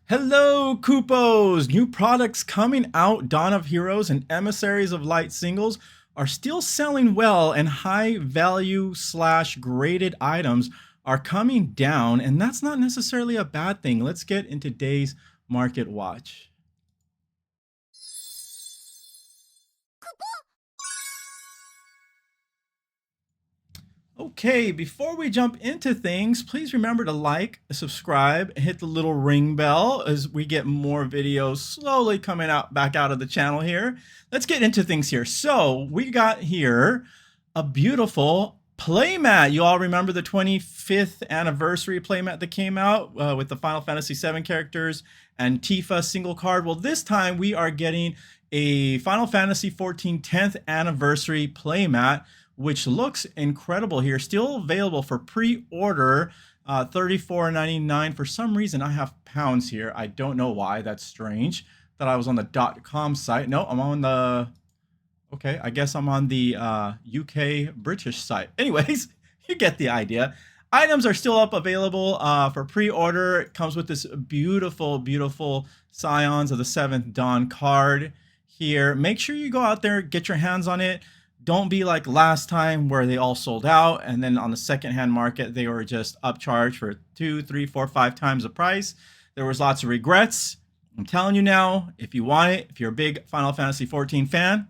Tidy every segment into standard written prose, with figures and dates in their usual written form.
Hello, Koopos! New products coming out. Dawn of Heroes and Emissaries of Light singles are still selling well, and high value / graded items are coming down, and that's not necessarily a bad thing. Let's get into today's market watch. Okay, before we jump into things, please remember to like, subscribe, hit the little ring bell as we get more videos slowly coming out back out of the channel here. Let's get into things here. So we got here a beautiful playmat. You all remember the 25th anniversary playmat that came out with the Final Fantasy VII characters and Tifa single card. Well, this time we are getting a Final Fantasy XIV 10th anniversary playmat, which looks incredible here. Still available for pre-order, $34.99. For some reason, I have pounds here. I don't know why. That's strange. Thought I was on the .com site. No, I'm on the... Okay, I guess I'm on the UK British site. Anyways, you get the idea. Items are still up available for pre-order. It comes with this beautiful, beautiful Scions of the 7th Dawn card here. Make sure you go out there, get your hands on it. Don't be like last time where they all sold out, and then on the secondhand market they were just upcharged for 2, 3, 4, 5 times the price. There was lots of regrets. I'm telling you now, if you want it, if you're a big Final Fantasy XIV fan,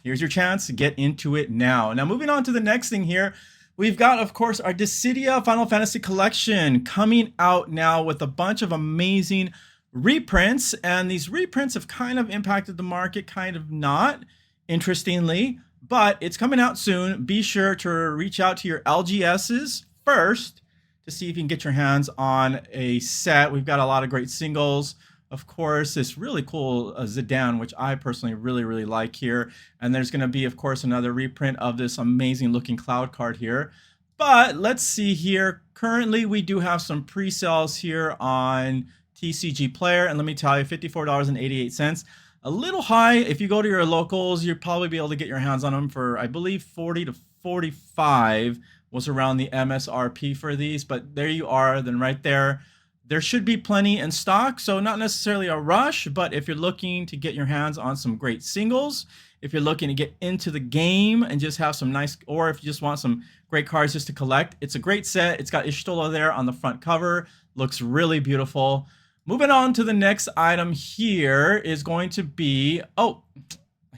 here's your chance to get into it now. Now, moving on to the next thing here, we've got, of course, our Dissidia Final Fantasy collection coming out now with a bunch of amazing reprints, and these reprints have kind of impacted the market, kind of not, interestingly. But it's coming out soon. Be sure to reach out to your LGSs first to see if you can get your hands on a set. We've got a lot of great singles. Of course, this really cool Zidane, which I personally really, really like here. And there's going to be, of course, another reprint of this amazing looking Cloud card here. But let's see here. Currently, we do have some pre-sales here on TCG Player. And let me tell you, $54.88. A little high. If you go to your locals, you'll probably be able to get your hands on them for, I believe, 40 to 45 was around the MSRP for these. But there you are, then right there. There should be plenty in stock, so not necessarily a rush, but if you're looking to get your hands on some great singles, if you're looking to get into the game and just have some nice, or if you just want some great cards just to collect, it's a great set. It's got Y'shtola there on the front cover. Looks really beautiful. Moving on to the next item here is going to be, oh,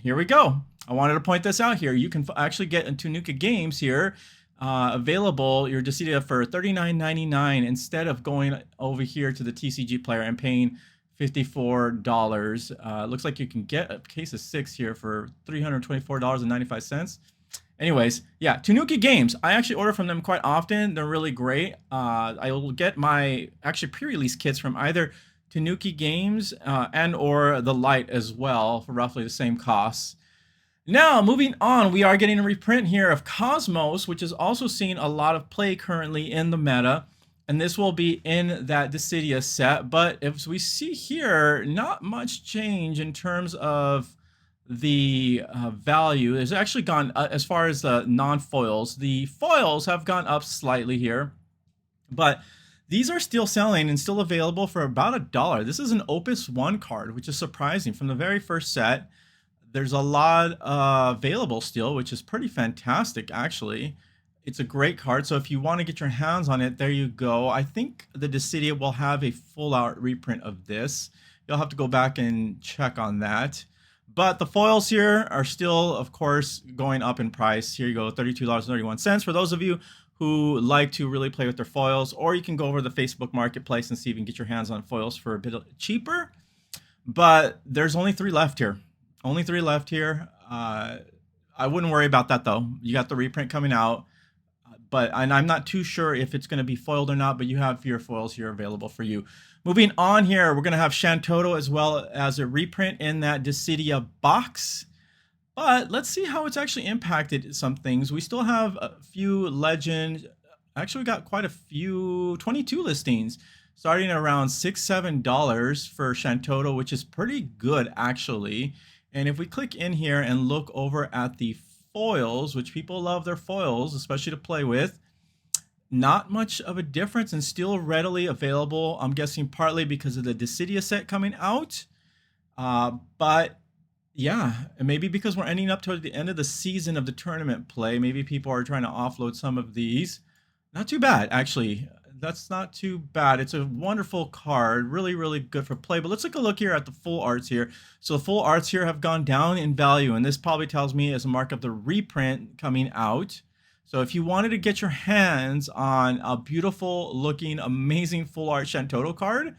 here we go. I wanted to point this out here. You can actually get into Tanuka Games here, available your Dissidia for $39.99 instead of going over here to the TCG Player and paying $54. Looks like you can get a case of 6 here for $324.95. Anyways, yeah, Tanuki Games. I actually order from them quite often. They're really great. I will get my actually pre-release kits from either Tanuki Games and or the Light as well for roughly the same costs. Now, moving on, we are getting a reprint here of Cosmos, which is also seeing a lot of play currently in the meta. And this will be in that Dissidia set. But as we see here, not much change in terms of the value. It's actually gone as far as the non-foils. The foils have gone up slightly here, but these are still selling and still available for about $1. This is an Opus 1 card, which is surprising. From the very first set, there's a lot available still, which is pretty fantastic, actually. It's a great card, so if you want to get your hands on it, there you go. I think the Dissidia will have a full-out reprint of this. You'll have to go back and check on that. But the foils here are still, of course, going up in price. Here you go, $32.31. For those of you who like to really play with their foils, or you can go over to the Facebook Marketplace and see if you can get your hands on foils for a bit cheaper. But there's only 3 left here. Only 3 left here. I wouldn't worry about that, though. You got the reprint coming out. And I'm not too sure if it's going to be foiled or not, but you have your foils here available for you. Moving on here, we're going to have Shantotto as well as a reprint in that Dissidia box. But let's see how it's actually impacted some things. We still have a few legend. Actually, we got quite a few, 22 listings, starting at around $6, $7 for Shantotto, which is pretty good, actually. And if we click in here and look over at the foils, which people love their foils, especially to play with, not much of a difference and still readily available. I'm guessing partly because of the Dissidia set coming out. But yeah, and maybe because we're ending up toward the end of the season of the tournament play, maybe people are trying to offload some of these. Not too bad, actually. That's not too bad. It's a wonderful card, really, really good for play. But let's take a look here at the full arts here. So the full arts here have gone down in value, and this probably tells me as a mark of the reprint coming out. So if you wanted to get your hands on a beautiful looking, amazing full art Shantotto card,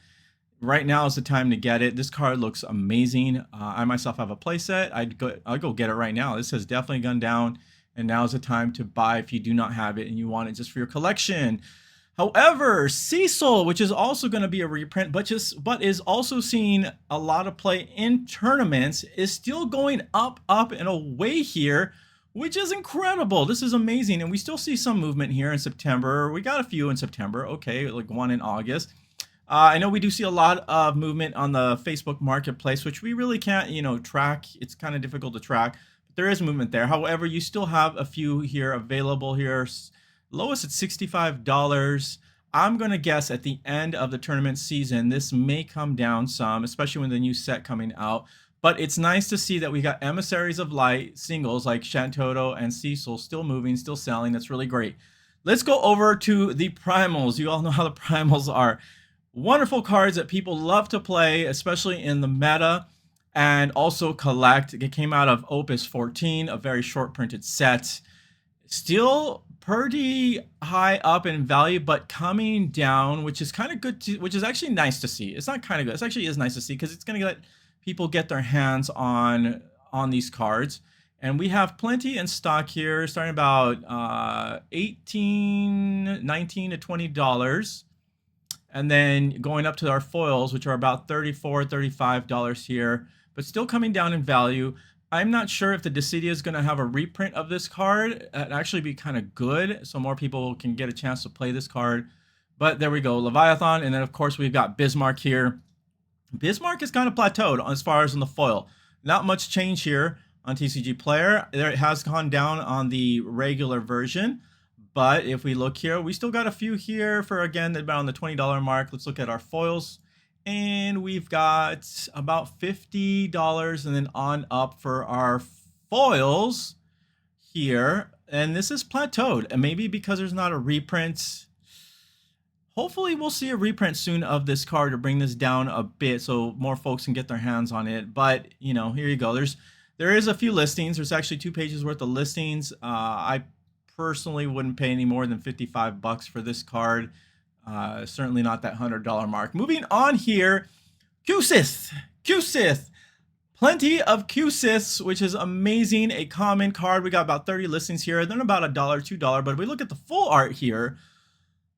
right now is the time to get it. This card looks amazing. I myself have a playset. I'll go get it right now. This has definitely gone down, and now is the time to buy if you do not have it and you want it just for your collection. However, Cecil, which is also going to be a reprint, but is also seeing a lot of play in tournaments, is still going up, and away here, which is incredible. This is amazing, and we still see some movement here in September. We got a few in September, okay, like one in August. I know we do see a lot of movement on the Facebook Marketplace, which we really can't, track. It's kind of difficult to track. But there is movement there. However, you still have a few here available here. Lowest at $65. I'm going to guess at the end of the tournament season, this may come down some, especially when the new set coming out. But it's nice to see that we got Emissaries of Light singles like Shantotto and Cecil still moving, still selling. That's really great. Let's go over to the Primals. You all know how the Primals are. Wonderful cards that people love to play, especially in the meta, and also collect. It came out of Opus 14, a very short printed set. Still pretty high up in value, but coming down, which is kind of good to, which is actually nice to see. It's not kind of good. It actually is nice to see because it's going to let people get their hands on these cards. And we have plenty in stock here, starting about $18, $19 to $20. And then going up to our foils, which are about $34, $35 here, but still coming down in value. I'm not sure if the Dissidia is going to have a reprint of this card. It'd actually be kind of good, so more people can get a chance to play this card. But there we go, Leviathan, and then of course we've got Bismarck here. Bismarck is kind of plateaued as far as on the foil. Not much change here on TCG Player. There, it has gone down on the regular version. But if we look here, we still got a few here for, again, about on the $20 mark. Let's look at our foils. And we've got about $50 and then on up for our foils here. And this is plateaued. And maybe because there's not a reprint. Hopefully we'll see a reprint soon of this card to bring this down a bit so more folks can get their hands on it. But, here you go. There is a few listings. There's actually 2 pages worth of listings. I personally wouldn't pay any more than $55 for this card. Certainly not that $100 mark. Moving on here, Q-Sith. Plenty of Q-Siths, which is amazing. A common card. We got about 30 listings here. Then about $1, $2. But if we look at the full art here,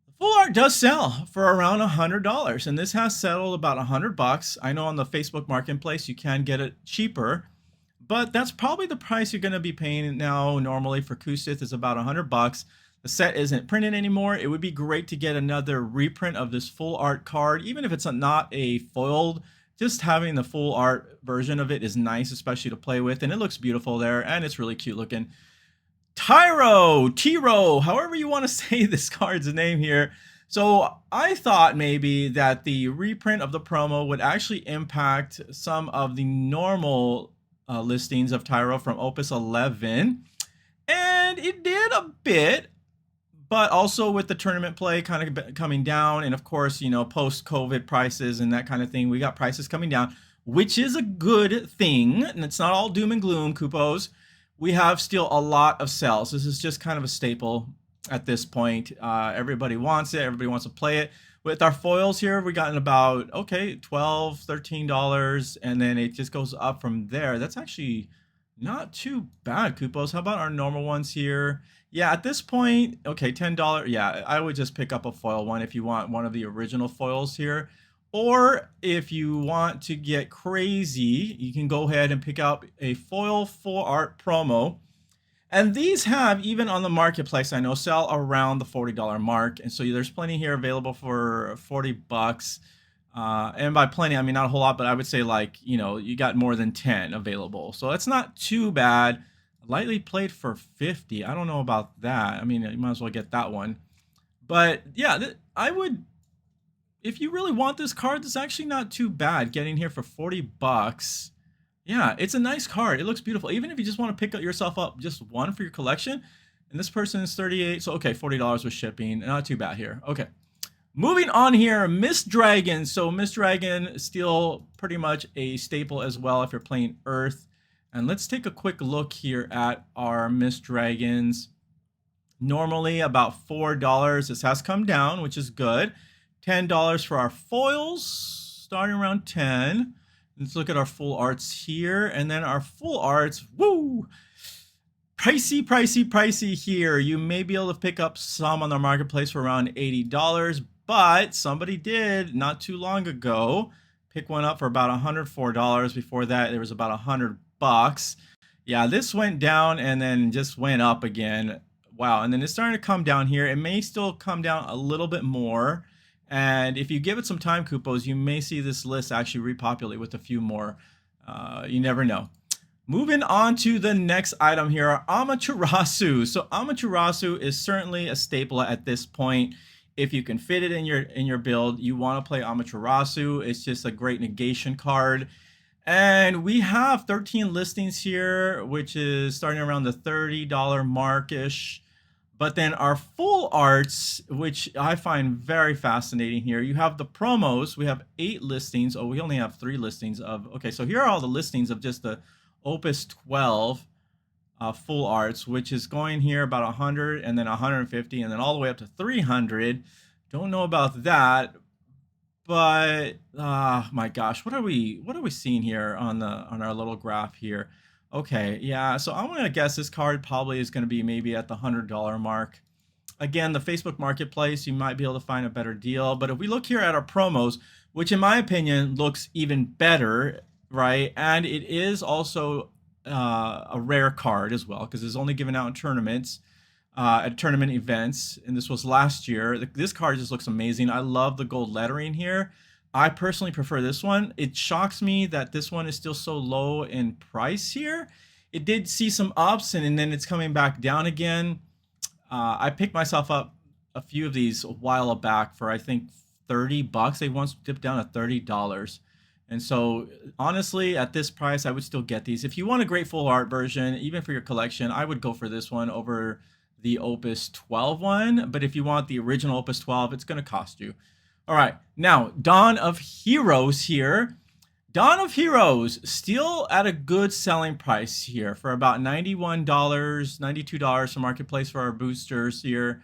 the full art does sell for around $100. And this has settled about $100. I know on the Facebook Marketplace you can get it cheaper. But that's probably the price you're going to be paying now. Normally for Q-Sith is about $100. The set isn't printed anymore. It would be great to get another reprint of this full art card, even if it's not a foiled. Just having the full art version of it is nice, especially to play with, and it looks beautiful there, and it's really cute looking. Tyro Tro, however you want to say this card's name here. So I thought maybe that the reprint of the promo would actually impact some of the normal listings of Tyro from Opus 11, and it did a bit, but also with the tournament play kind of coming down, and of course, post-COVID prices and that kind of thing, we got prices coming down, which is a good thing, and it's not all doom and gloom, Kupos. We have still a lot of sales. This is just kind of a staple at this point. Everybody wants it. Everybody wants to play it. With our foils here, we gotten about, okay, $12, $13, and then it just goes up from there. That's actually not too bad, Kupos. How about our normal ones here? Yeah, at this point, okay, $10. Yeah, I would just pick up a foil one if you want one of the original foils here. Or if you want to get crazy, you can go ahead and pick up a foil full art promo. And these have, even on the marketplace, I know, sell around the $40 mark. And so there's plenty here available for $40. And by plenty, I mean not a whole lot, but I would say you got more than 10 available. So it's not too bad. Lightly played for 50. I don't know about that. I mean, you might as well get that one. But yeah, I would, if you really want this card, it's actually not too bad getting here for 40 bucks. Yeah, it's a nice card. It looks beautiful. Even if you just want to pick yourself up just one for your collection, and this person is 38, so okay, $40 with shipping. Not too bad here. Okay. Moving on here, Mist Dragon. So Mist Dragon still pretty much a staple as well if you're playing Earth. And let's take a quick look here at our Mist Dragons. Normally about $4. This has come down, which is good. $10 for our foils, starting around 10. Let's look at our full arts here. And then our full arts, woo! Pricey, pricey, pricey here. You may be able to pick up some on the marketplace for around $80, but somebody did not too long ago pick one up for about $104. Before that, there was about $100. Yeah, this went down and then just went up again. Wow, and then it's starting to come down here. It may still come down a little bit more. And if you give it some time, Kupos, you may see this list actually repopulate with a few more. You never know. Moving on to the next item here, Amach Chasu. So Amach Chasu is certainly a staple at this point. If you can fit it in your build, you want to play Amach Chasu. It's just a great negation card. And we have 13 listings here, which is starting around the $30 mark-ish. But then our full arts, which I find very fascinating here, you have the promos. We have 8 listings. Oh, we only have 3 listings of, okay, so here are all the listings of just the Opus 12 full arts, which is going here about 100 and then 150 and then all the way up to 300. Don't know about that, but my gosh, what are we seeing here on our little graph here? Okay, yeah, so I'm gonna guess this card probably is gonna be maybe at the $100 mark. Again, the Facebook Marketplace, you might be able to find a better deal, but if we look here at our promos, which in my opinion looks even better, right? And it is also a rare card as well, because it's only given out in tournaments, at tournament events, and this was last year. This card just looks amazing. I love the gold lettering here. I personally prefer this one. It shocks me that this one is still so low in price here. It did see some ups and then it's coming back down again. I picked myself up a few of these a while back for I think $30. They once dipped down to $30. And so honestly, at this price, I would still get these. If you want a great full art version, even for your collection, I would go for this one over the Opus 12 one. But if you want the original Opus 12, it's going to cost you. All right, now Dawn of Heroes here. Dawn of Heroes still at a good selling price here for about $91, $92 for marketplace for our boosters here.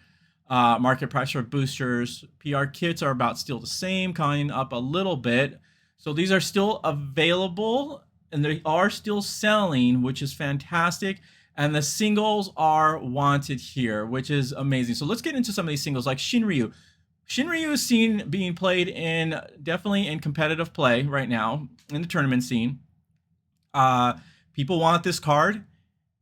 Market price for boosters. PR kits are about still the same, coming up a little bit. So these are still available and they are still selling, which is fantastic. And the singles are wanted here, which is amazing. So let's get into some of these singles like Shinryu. Shinryu is seen being played definitely in competitive play right now in the tournament scene. People want this card.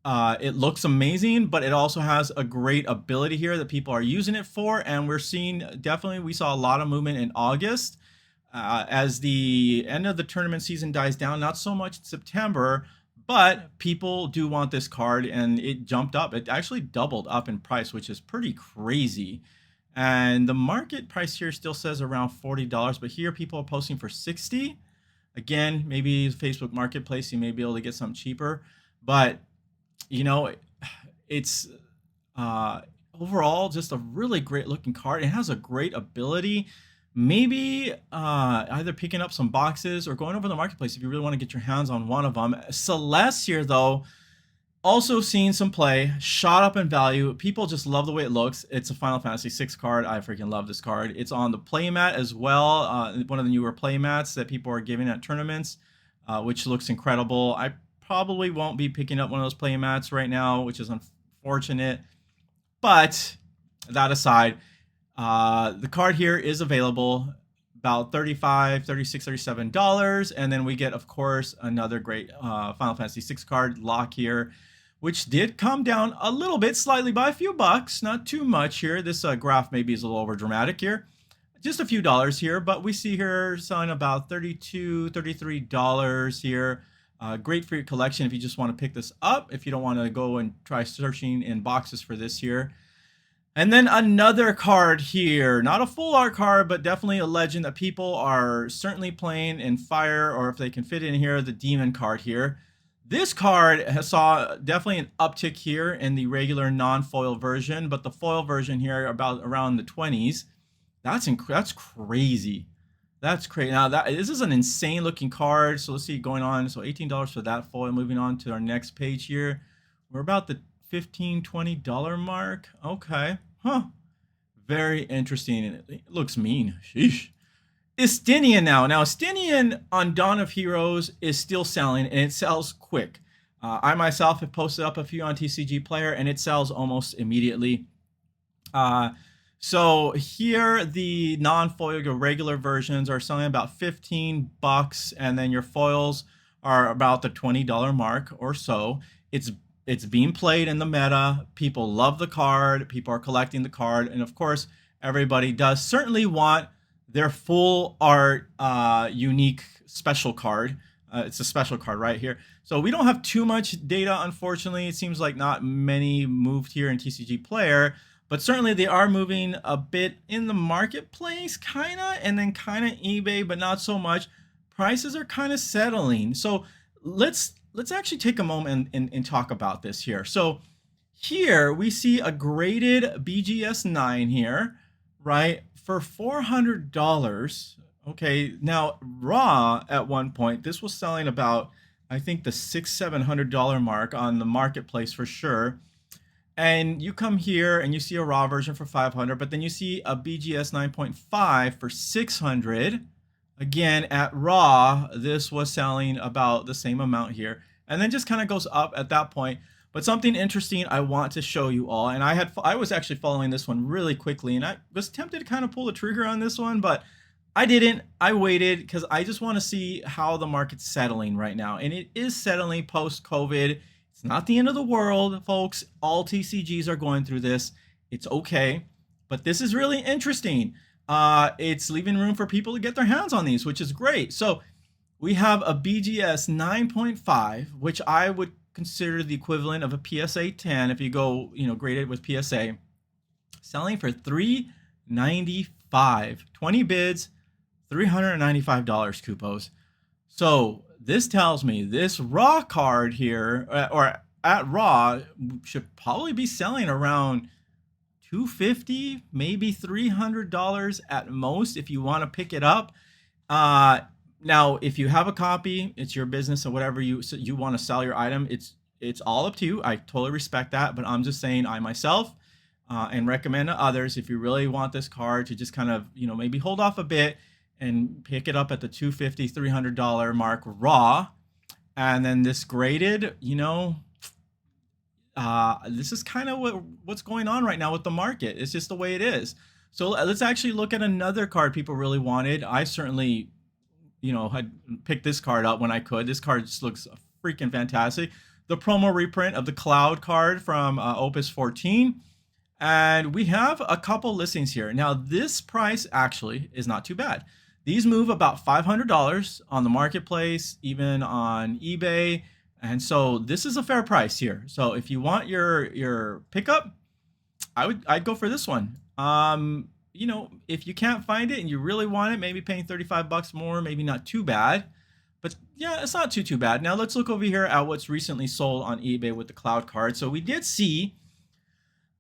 It looks amazing, but it also has a great ability here that people are using it for. And we're seeing we saw a lot of movement in August as the end of the tournament season dies down. Not so much in September, but people do want this card and it jumped up. It actually doubled up in price, which is pretty crazy. And the market price here still says around $40, but here people are posting for $60. Again, maybe Facebook Marketplace, you may be able to get something cheaper, but you know, it's overall just a really great looking card. It has a great ability. Maybe either picking up some boxes or going over the marketplace if you really want to get your hands on one of them. Celeste here, though, also seeing some play, shot up in value. People just love the way it looks. It's a Final Fantasy VI card. I freaking love this card. It's on the playmat as well. One of the newer playmats that people are giving at tournaments, which looks incredible. I probably won't be picking up one of those playmats right now, which is unfortunate. But that aside, the card here is available about $35, $36, $37. And then we get, of course, another great Final Fantasy VI card, Lock here, which did come down a little bit, slightly by a few bucks, not too much here. This graph maybe is a little over dramatic here. Just a few dollars here, but we see here selling about $32, $33 here. Great for your collection if you just want to pick this up, if you don't want to go and try searching in boxes for this here. And then another card here, not a full art card, but definitely a legend that people are certainly playing in Fire, or if they can fit in here, the Demon card here. This card has saw definitely an uptick here in the regular non-foil version, but the foil version here about around the 20s. That's crazy. That's crazy. Now this is an insane looking card. So let's see going on. So $18 for that foil. Moving on to our next page here. We're about the $15-20 mark. Okay. Huh. Very interesting. And it looks mean. Sheesh. Estinian now. Now, Estinian on Dawn of Heroes is still selling, and it sells quick. I myself have posted up a few on TCG Player, and it sells almost immediately. So here, the non-foil, your regular versions are selling about $15, and then your foils are about the $20 mark or so. It's being played in the meta. People love the card. People are collecting the card. And of course, everybody does certainly want their full art unique special card. It's a special card right here. So we don't have too much data, unfortunately. It seems like not many moved here in TCG Player, but certainly they are moving a bit in the marketplace, kind of, and then kind of eBay, but not so much. Prices are kind of settling. So let's actually take a moment and talk about this here. So here we see a graded BGS 9 here, right, for $400. Okay, now raw at one point, this was selling about, I think, the $600-700 mark on the marketplace for sure. And you come here and you see a raw version for $500, but then you see a BGS 9.5 for $600. Again, at raw, this was selling about the same amount here, and then just kind of goes up at that point. But something interesting I want to show you all, and I was actually following this one really quickly, and I was tempted to kind of pull the trigger on this one, but I didn't. I waited because I just want to see how the market's settling right now, and it is settling post-COVID. It's not the end of the world, folks. All TCGs are going through this. It's okay, but this is really interesting. It's leaving room for people to get their hands on these, which is great. So we have a BGS 9.5, which I would consider the equivalent of a PSA 10 if you go, graded with PSA, selling for $395. 20 bids, $395 cupos. So this tells me this raw card here, or at raw, should probably be selling around $250, maybe $300 at most if you want to pick it up. Now, if you have a copy, it's your business or whatever you want to sell your item. It's all up to you. I totally respect that, but I'm just saying I myself and recommend to others, if you really want this card, to just kind of maybe hold off a bit and pick it up at the $250, $300 mark raw, and then this graded. This is kind of what's going on right now with the market. It's just the way it is. So let's actually look at another card people really wanted. I certainly, had picked this card up when I could. This card just looks freaking fantastic. The promo reprint of the Cloud card from Opus 14. And we have a couple listings here. Now, this price actually is not too bad. These move about $500 on the marketplace, even on eBay. And so this is a fair price here. So if you want your pickup, I'd go for this one. If you can't find it and you really want it, maybe paying $35 more, maybe not too bad. But yeah, it's not too bad. Now let's look over here at what's recently sold on eBay with the Cloud card. So we did see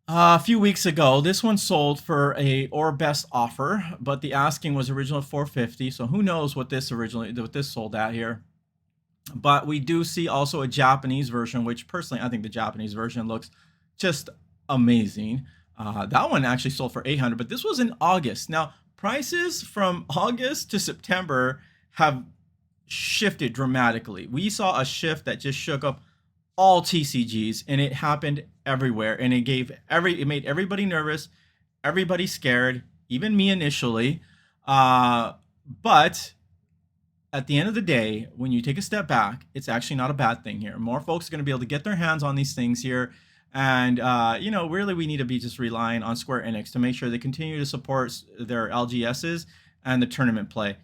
a few weeks ago, this one sold for a or best offer, but the asking was original $450. So who knows what this sold at here. But we do see also a Japanese version, which personally I think the Japanese version looks just amazing. That one actually sold for $800, but this was in August. Now, prices from August to September have shifted dramatically. We saw a shift that just shook up all TCGs, and it happened everywhere, and it made everybody nervous, everybody scared, even me initially. But at the end of the day, when you take a step back, it's actually not a bad thing here. More folks are going to be able to get their hands on these things here. And, really we need to be just relying on Square Enix to make sure they continue to support their LGSs and the tournament play.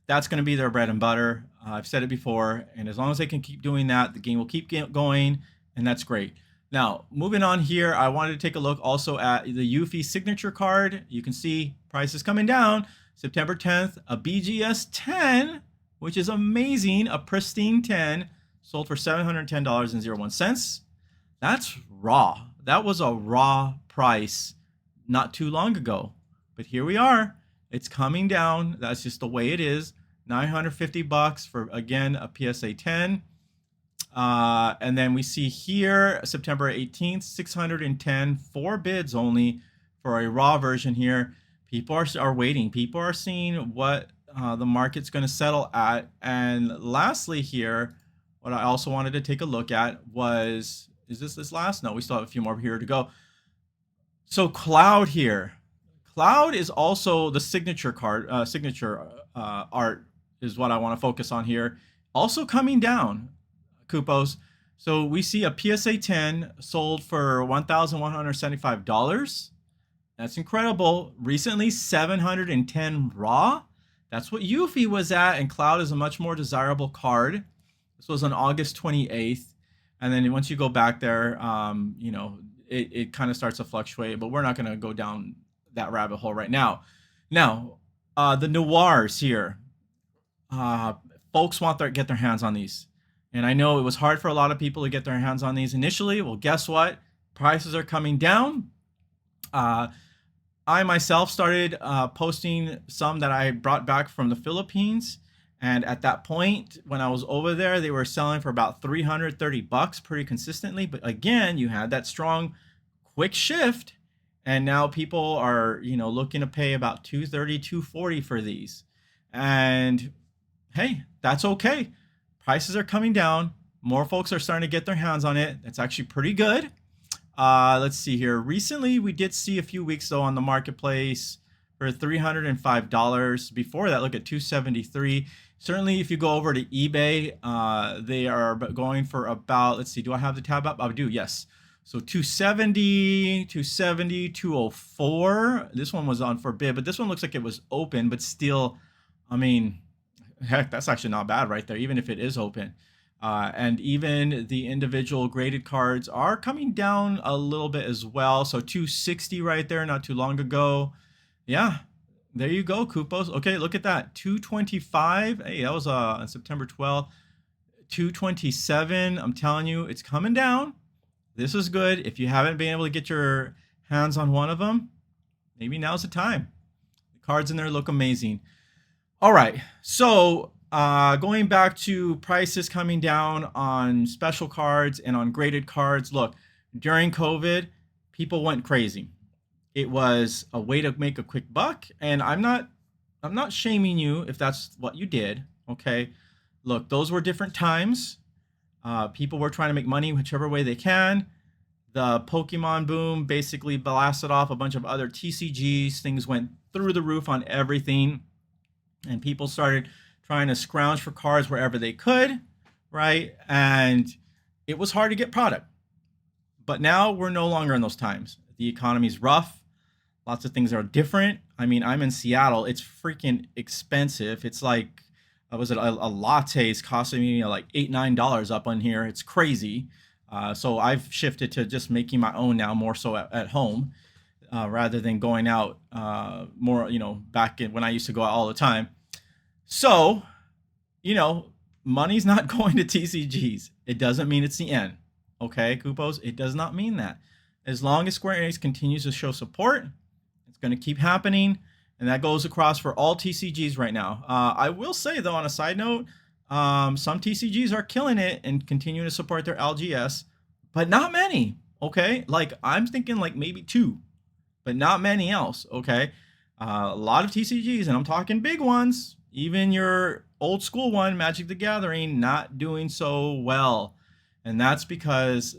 That's going to be their bread and butter. I've said it before, and as long as they can keep doing that, the game will keep going, and that's great. Now, moving on here, I wanted to take a look also at the Yuffie signature card. You can see prices coming down. September 10th, a BGS 10, which is amazing, a pristine 10, sold for $710.01. That's raw. That was a raw price not too long ago. But here we are. It's coming down. That's just the way it is. $950 for, again, a PSA 10. And then we see here September 18th, 610, 4 bids only for a raw version here. People are waiting. People are seeing what the market's going to settle at. And lastly here, what I also wanted to take a look at was, is this last? No, we still have a few more here to go. So Cloud here. Cloud is also the signature card, art is what I want to focus on here. Also coming down. Coupos. So we see a PSA 10 sold for $1,175. That's incredible. Recently, 710 raw. That's what Yuffie was at, and Cloud is a much more desirable card. This was on August 28th. And then once you go back there, you know, it kind of starts to fluctuate, but we're not going to go down that rabbit hole right now. Now, the noirs here. Folks want to get their hands on these. And I know it was hard for a lot of people to get their hands on these initially. Well, guess what? Prices are coming down. I myself started posting some that I brought back from the Philippines. And at that point, when I was over there, they were selling for about $330 pretty consistently. But again, you had that strong, quick shift. And now people are, you know, looking to pay about $230, $240 for these. And hey, that's okay. Prices are coming down. More folks are starting to get their hands on it. That's actually pretty good. Let's see here. Recently, we did see a few weeks though on the marketplace for $305. Before that, look at $273. Certainly, if you go over to eBay, they are going for about, let's see, do I have the tab up? I do, yes. So $270, $270, $204. This one was on for bid, but this one looks like it was open, but still, I mean, heck, that's actually not bad right there, even if it is open. And even the individual graded cards are coming down a little bit as well. So $260 right there, not too long ago. Yeah, there you go, Coupos. Okay, look at that. $225. Hey, that was on September 12th. $227. I'm telling you, it's coming down. This is good. If you haven't been able to get your hands on one of them, maybe now's the time. The cards in there look amazing. All right, so going back to prices coming down on special cards and on graded cards. Look, during COVID, people went crazy. It was a way to make a quick buck, and I'm not shaming you if that's what you did. Okay, look, those were different times. People were trying to make money whichever way they can. The Pokemon boom basically blasted off a bunch of other TCGs. Things went through the roof on everything. And people started trying to scrounge for cards wherever they could, right? And it was hard to get product. But now we're no longer in those times. The economy's rough. Lots of things are different. I mean, I'm in Seattle. It's freaking expensive. It's like, was it a latte is costing me like $8, $9 up on here. It's crazy. So I've shifted to just making my own now, more so at home. Rather than going out more, you know, back in when I used to go out all the time. So, you know, money's not going to TCGs. It doesn't mean it's the end. Okay, Coupos, it does not mean that. As long as Square Enix continues to show support, it's going to keep happening. And that goes across for all TCGs right now. I will say, though, on a side note, some TCGs are killing it and continuing to support their LGS, but not many. Okay, like I'm thinking like maybe 2. But not many else, okay? A lot of TCGs, and I'm talking big ones, even your old school one, Magic the Gathering, not doing so well. And that's because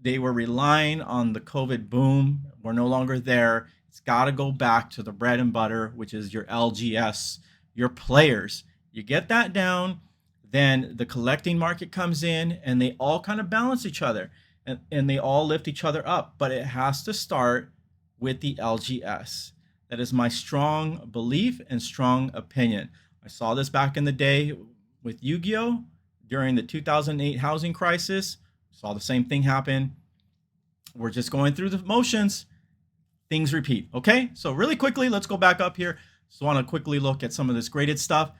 they were relying on the COVID boom. We're no longer there. It's got to go back to the bread and butter, which is your LGS, your players. You get that down, then the collecting market comes in, and they all kind of balance each other, and they all lift each other up. But it has to start with the LGS. That is my strong belief and strong opinion. I saw this back in the day with Yu-Gi-Oh! During the 2008 housing crisis. Saw the same thing happen. We're just going through the motions. Things repeat. Okay, so really quickly, let's go back up here. Just want to quickly look at some of this graded stuff.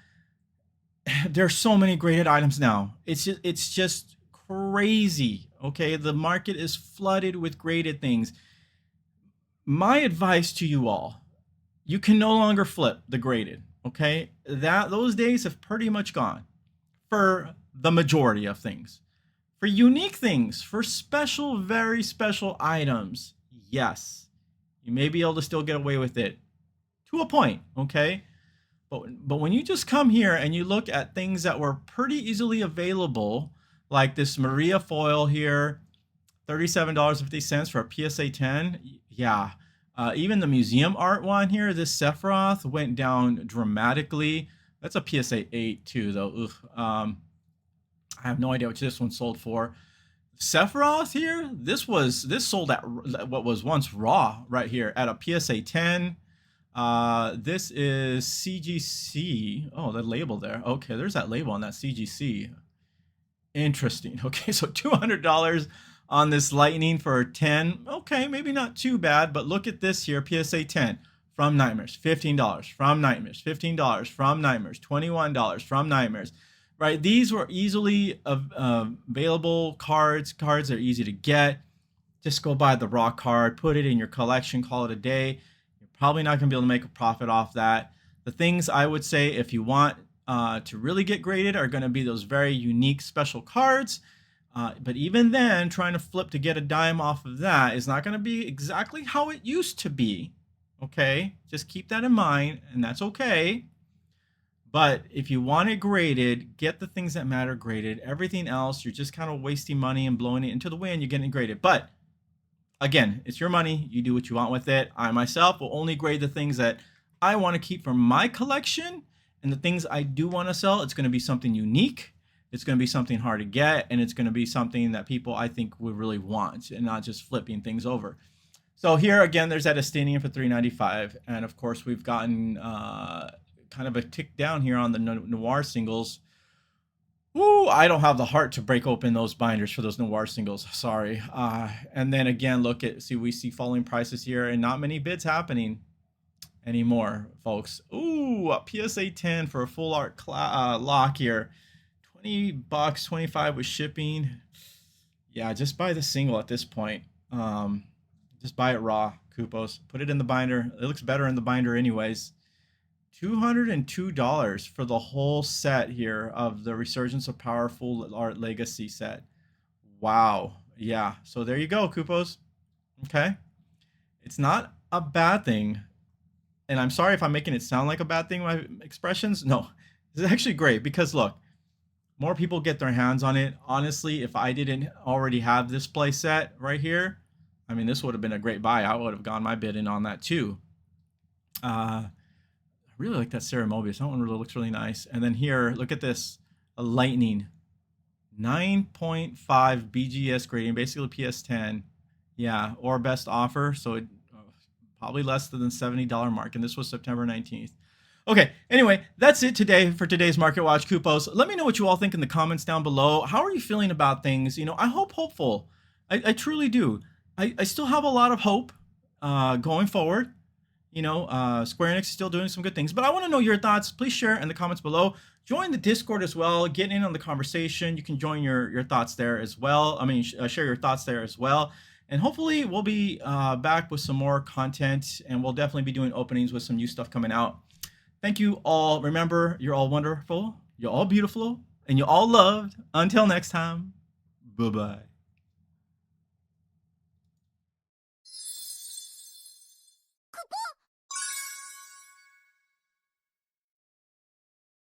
There's so many graded items now. It's just crazy. Okay, the market is flooded with graded things. My advice to you all, you can no longer flip the graded. Okay, those days have pretty much gone for the majority of things. For unique things, for special, very special items, yes, you may be able to still get away with it to a point, okay? But when you just come here and you look at things that were pretty easily available, like this Maria foil here, $37.50 for a PSA 10, yeah. Even the museum art one here, this Sephiroth went down dramatically. That's a PSA 8 too, though. I have no idea what this one sold for. Sephiroth here, this sold at what was once raw right here at a PSA 10. This is CGC. Oh, the label there. Okay, there's that label on that CGC. Interesting. Okay, so $200 on this Lightning for a 10. Okay, maybe not too bad, but look at this here, PSA 10 from Nightmares, $15 from Nightmares, $15 from Nightmares, $21 from Nightmares. Right, these were easily available cards. Cards are easy to get. Just go buy the raw card, put it in your collection, call it a day. You're probably not going to be able to make a profit off that. The things I would say if you want to really get graded are going to be those very unique special cards. But even then, trying to flip to get a dime off of that is not going to be exactly how it used to be. Okay, just keep that in mind, and that's okay. But if you want it graded, get the things that matter graded. Everything else, you're just kind of wasting money and blowing it into the wind. You're getting it graded. But again, it's your money. You do what you want with it. I myself will only grade the things that I want to keep for my collection. And the things I do want to sell, it's going to be something unique. It's going to be something hard to get. And it's going to be something that people, I think, would really want and not just flipping things over. So here, again, there's that Estanian for $3.95. And, of course, we've gotten kind of a tick down here on the Noir singles. Ooh, I don't have the heart to break open those binders for those Noir singles. Sorry. And then again, we see falling prices here and not many bids happening anymore, folks. Ooh, a PSA 10 for a full art lock here. $20, 25 with shipping. Yeah, just buy the single at this point. Just buy it raw, Kupos. Put it in the binder. It looks better in the binder anyways. $202 for the whole set here of the Resurgence of Powerful Art Legacy set. Wow. Yeah. So there you go, Kupos. Okay. It's not a bad thing. And I'm sorry if I'm making it sound like a bad thing, my expressions. No, it's actually great because look, more people get their hands on it. Honestly, if I didn't already have this play set right here, I mean, this would have been a great buy. I would have gone my bid in on that too. I really like that Sarah Mobius. That one really looks really nice. And then here, look at this. A Lightning. 9.5 BGS grading, basically PS10. Yeah, or best offer. So it probably less than the $70 mark. And this was September 19th. Okay, anyway, that's it today for today's Market Watch Kupos. Let me know what you all think in the comments down below. How are you feeling about things? You know, I hope hopeful. I truly do. I still have a lot of hope going forward. You know, Square Enix is still doing some good things. But I want to know your thoughts. Please share in the comments below. Join the Discord as well. Get in on the conversation. You can join your thoughts there as well. I mean, share your thoughts there as well. And hopefully we'll be back with some more content. And we'll definitely be doing openings with some new stuff coming out. Thank you all. Remember, you're all wonderful. You're all beautiful. And you're all loved. Until next time. Bye-bye.